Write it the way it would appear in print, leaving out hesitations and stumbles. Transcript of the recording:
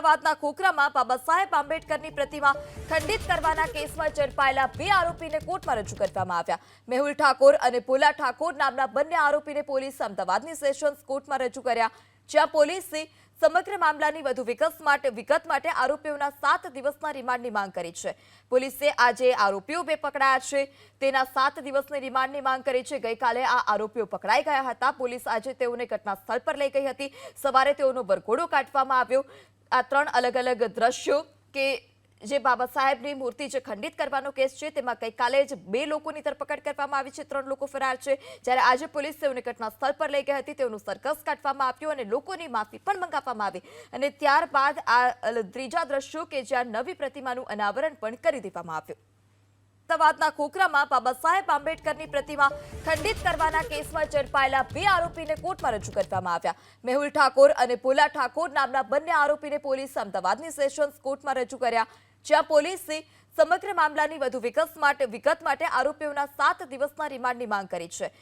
અમદાવાદના ખોખરામાં બાબા સાહેબ આંબેડકરની પ્રતિમા ખંડિત કરવાના કેસમાં ઝડપાયેલા 2 આરોપીને કોર્ટમાં રજૂ કરવામાં આવ્યા. મેહુલ ઠાકોર અને પોલા ઠાકોર નામના બંને આરોપીને પોલીસે અમદાવાદની સેશન્સ કોર્ટમાં રજૂ કર્યા, જ્યાં પોલીસે સમગ્ર મામલાની વધુ વિગત માટે આરોપીઓના 7 દિવસના રિમાન્ડની માંગ કરી છે. પોલીસે આજે આરોપીઓ 2 પકડાયા છે તેના 7 દિવસની રિમાન્ડની માંગ કરી છે. ગઈકાલે આ આરોપીઓ પકડાઈ ગયા હતા. પોલીસ આજે તેઓને ઘટના સ્થળ પર લઈ ગઈ હતી. સવારે તેઓનો વરઘોડો કાઢવામાં આવ્યો. આ 3 અલગ અલગ દ્રશ્યો કે જે બાબા સાહેબની મૂર્તિ જે ખંડિત કરવાનો કેસ છે તેમાં ગઈકાલે જ 2 લોકોની ધરપકડ કરવામાં આવી છે. 3 લોકો ફરાર છે, જ્યારે આજે પોલીસ તેઓને ઘટના સ્થળ પર લઈ ગઈ હતી. તેઓનું સરઘસ કાઢવામાં આવ્યું અને લોકોની માફી પણ મંગાવવામાં આવી અને ત્યારબાદ આ ત્રીજા દ્રશ્યો કે જ્યાં નવી પ્રતિમાનું અનાવરણ પણ કરી દેવામાં આવ્યું. અમદાવાદના ખોખરામાં બાબા સાહેબ આંબેડકરની પ્રતિમા ખંડિત કરવાના કેસમાં ઝડપાયેલા 2 આરોપીને કોર્ટમાં રજૂ કરવામાં આવ્યા. મેહુલ ઠાકોર અને પોલા ઠાકોર નામના બંને આરોપીને પોલીસે અમદાવાદની સેશન્સ કોર્ટમાં રજૂ કર્યા, જ્યાં પોલીસે સમગ્ર મામલાની વધુ વિગત માટે આરોપીઓના 7 દિવસના રિમાન્ડની માંગ કરી છે.